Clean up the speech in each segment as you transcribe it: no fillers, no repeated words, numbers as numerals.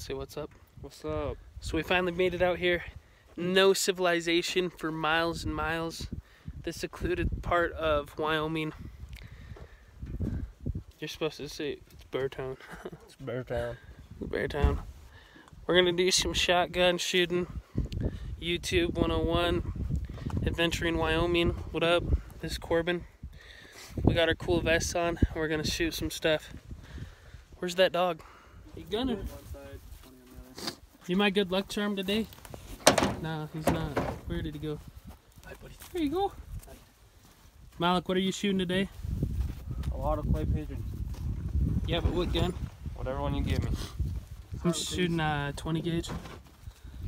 Say what's up. What's up? So we finally made it out here. No civilization for miles and miles. This secluded part of Wyoming. You're supposed to say it's Beartown. It's Beartown. Beartown. We're gonna do some shotgun shooting. YouTube 101. Adventuring Wyoming. What up? This is Corbin. We got our cool vests on. We're gonna shoot some stuff. Where's that dog? Hey Gunner. You my good luck charm today? No, he's not. Where did he go? Hi, buddy. There you go. Hi. Malik, what are you shooting today? A lot of clay pigeons. Yeah, but what gun? Whatever one you give me. I'm shooting a 20 gauge.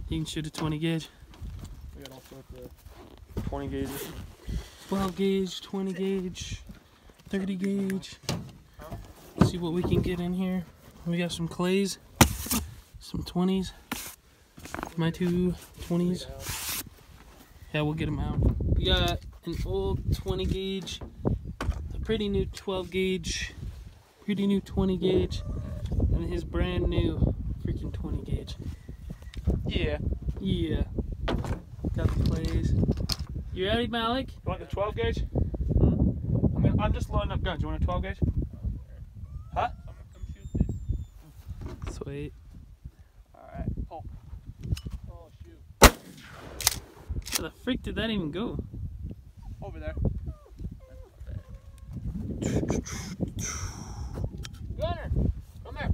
You can shoot a 20 gauge. We got all sorts of 20 gauges. 12 gauge, 20 gauge, 30 gauge. Let's see what we can get in here. We got some clays, some 20s. My two 20s. Yeah, we'll get them out. We got an old 20 gauge, a pretty new 12 gauge, pretty new 20 gauge, and his brand new freaking 20 gauge. Yeah. Yeah. Got the clays. You ready, Malik? You want the 12 gauge? I'm just loading up guns. You want a 12 gauge? Huh? I'm shooting this. Sweet. Alright. Oh. Oh, shoot. Where the freak did that even go? Over there. Gunner! Come here.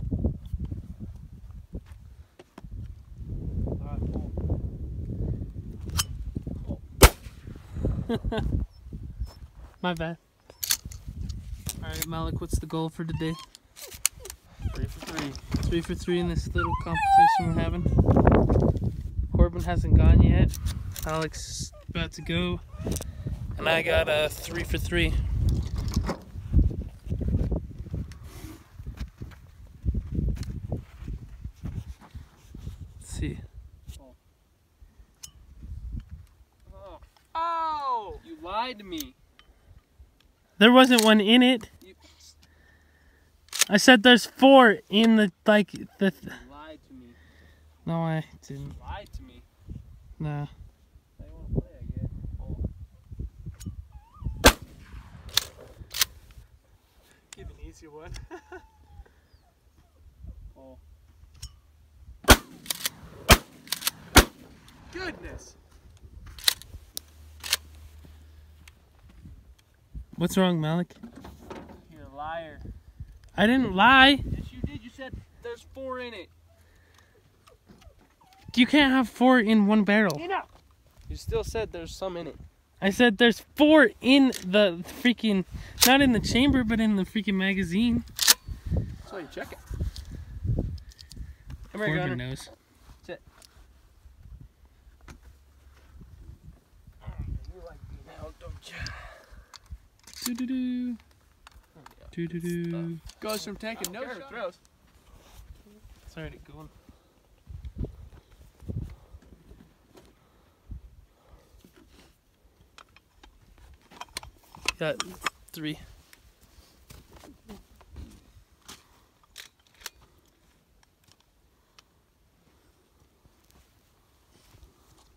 Alright, cool. My bad. Alright, Malik, what's the goal for today? 3 for 3. 3 for 3 in this little competition we're having. Corbin hasn't gone yet. Alex is about to go. And I got a 3 for 3. Let's see. Oh! You lied to me. There wasn't one in it. I said there's 4 in the, like, the... You lied to me. No, I didn't. You lied to me. Nah. They want to play, I guess. Oh. Give an easy one. Oh. Goodness! What's wrong, Malik? You're a liar. I didn't lie. Yes, you did. You said there's 4 in it. You can't have 4 in one barrel. You know. You still said there's some in it. I said there's 4 in the freaking, not in the chamber, but in the freaking magazine. That's why you check it. Come here, Corbin Gunner. knows. Sit. You like being held, don't you? Do-do-do. Do-do-do. Goes from taking notes to throws. It's already going. Got 3.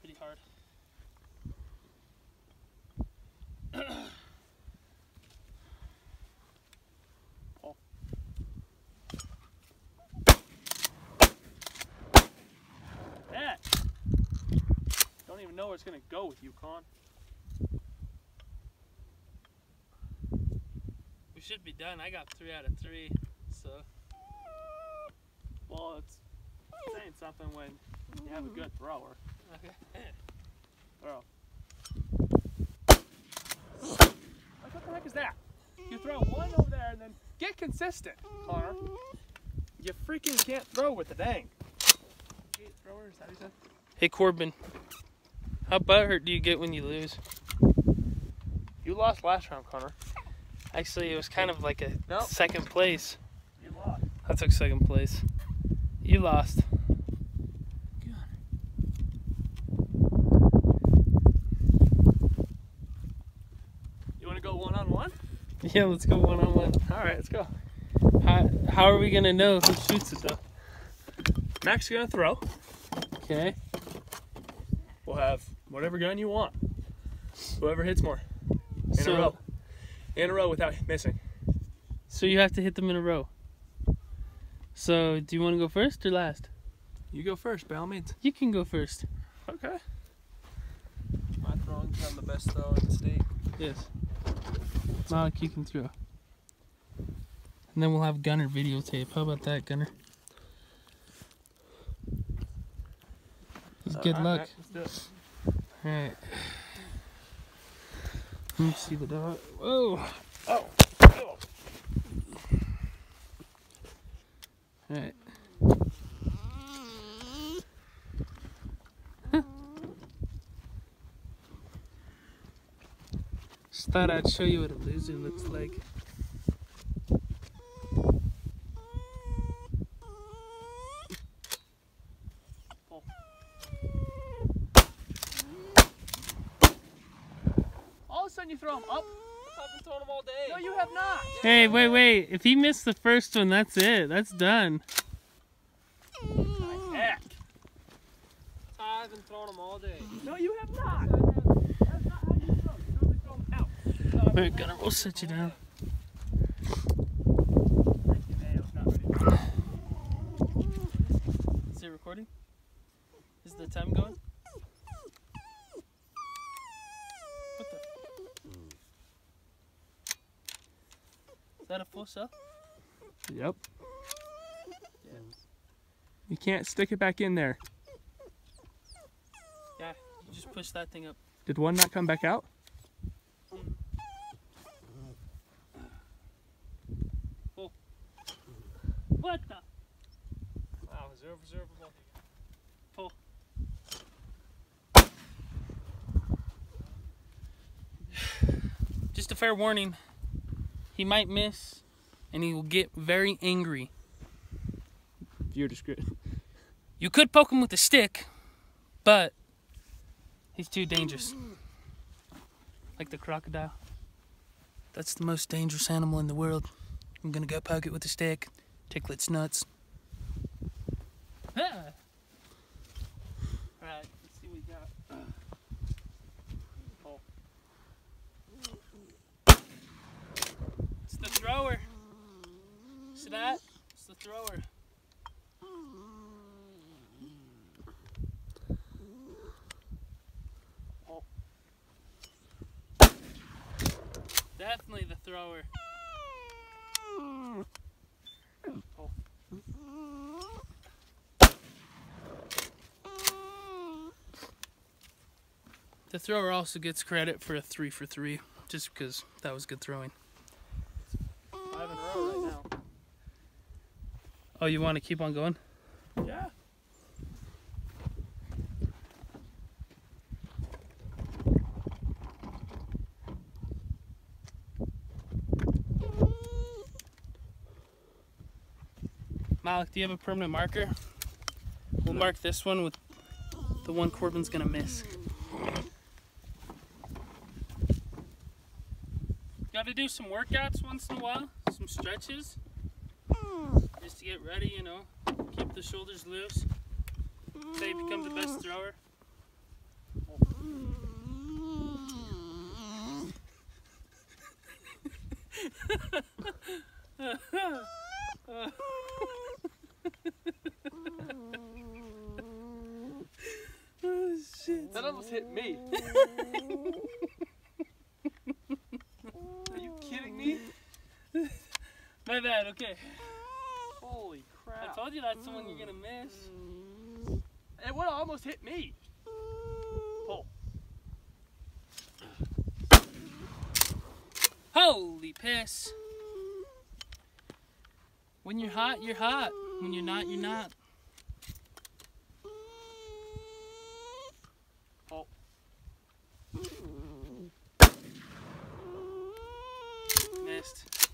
Pretty hard. Oh. That. Don't even know where it's gonna go with you, Con. We should be done. I got 3 out of 3, so. Well, it's saying something when you have a good thrower. Okay. Throw. Like, what the heck is that? You throw one over there and then get consistent, Connor. You freaking can't throw with the dang. Thrower, is that what you said? Hey Corbin, how butthurt do you get when you lose? You lost last round, Connor. Actually, it was kind of like a Nope. second place. You lost. I took second place. You lost. You want to go one-on-one? Yeah, let's go one-on-one. All right, let's go. How are we gonna know who shoots it though? Mac's gonna throw. Okay. We'll have whatever gun you want. Whoever hits more. In So- a row. In a row without missing. So you have to hit them in a row. So do you want to go first or last? You go first, by all means. You can go first. Okay. My throwing, 'cause I'm the best thrower in the state. Yes. Malik, you can throw. And then we'll have Gunner videotape. How about that, Gunner? Just good luck. Mac, let's do it. Alright. Let me see the dog. Whoa! Oh. Alright. Just thought I'd show you what a loser looks like. All of a sudden you throw them up. I've been throwing them all day. No, you have not. Hey, wait. If he missed the first one, that's it. That's done. Heck. I've been throwing them all day. No, you have not. That's not how you throw. You normally throw them out. Alright, Gunner, we'll sit you down. Is it recording? Is the time going? What the? Is that a full cell? Yep. Yeah. You can't stick it back in there. Yeah, you just push that thing up. Did one not come back out? What the? Wow, observable. Pull. Just a fair warning. He might miss, and he will get very angry. Viewer discretion. You could poke him with a stick, but he's too dangerous. Like the crocodile. That's the most dangerous animal in the world. I'm gonna go poke it with a stick, tickle its nuts. Ah. Alright, let's see what we got. Oh. It's the thrower. See that? It's the thrower. Definitely the thrower. Oh. The thrower also gets credit for a 3 for 3, just because that was good throwing. 5 in a row right now. Oh, you want to keep on going? Yeah. Malik, do you have a permanent marker? We'll mark this one with the one Corbin's gonna miss. Gotta do some workouts once in a while, some stretches. Just to get ready, you know, keep the shoulders loose. So you become the best thrower. Oh shit. That almost hit me. Are you kidding me? My bad, okay. Holy I crap. told you that's the one you're gonna miss. It would have almost hit me. Pull. Holy piss. When you're hot, you're hot. When you're not, you're not. Pull. Missed.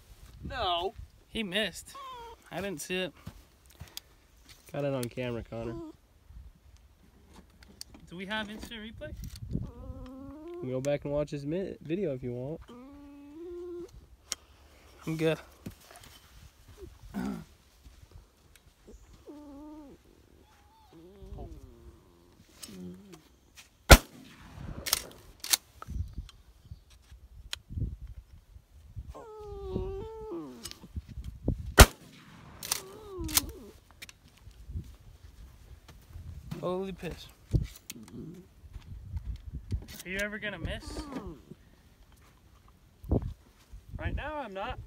No. He missed. I didn't see it. Got it on camera, Connor. Do we have instant replay? You can go back and watch this video if you want. I'm good. Holy piss. Are you ever gonna miss? Right now, I'm not.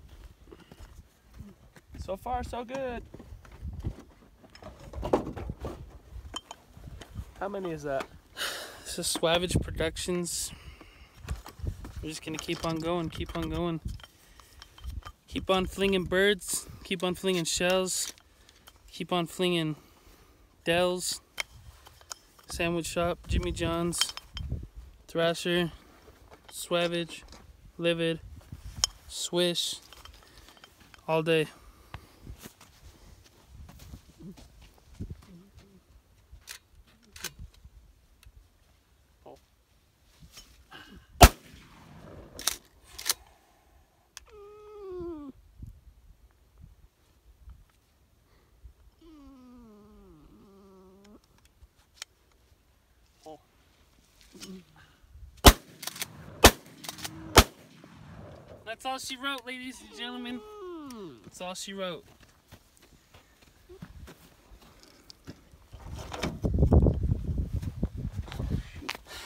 So far, so good. How many is that? This is Swavage Productions. We're just gonna keep on going, keep on going. Keep on flinging birds, keep on flinging shells, keep on flinging Dells, Sandwich Shop, Jimmy John's, Thrasher, Swavage, Livid, Swish, all day. That's all she wrote, ladies and gentlemen. That's all she wrote.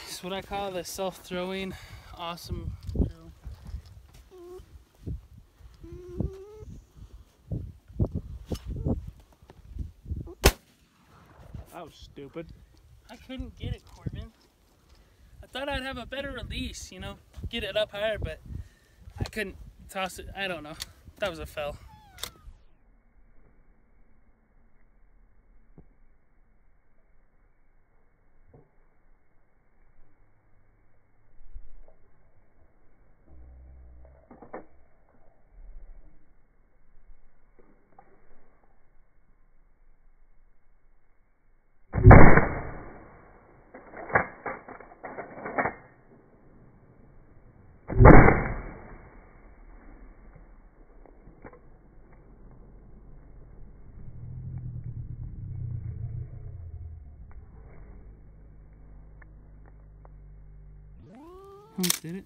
It's what I call the self-throwing awesome drill. That was stupid. I couldn't get it, Corbin. I thought I'd have a better release, you know, get it up higher, but I couldn't toss it. I don't know. That was a fail. Almost did it.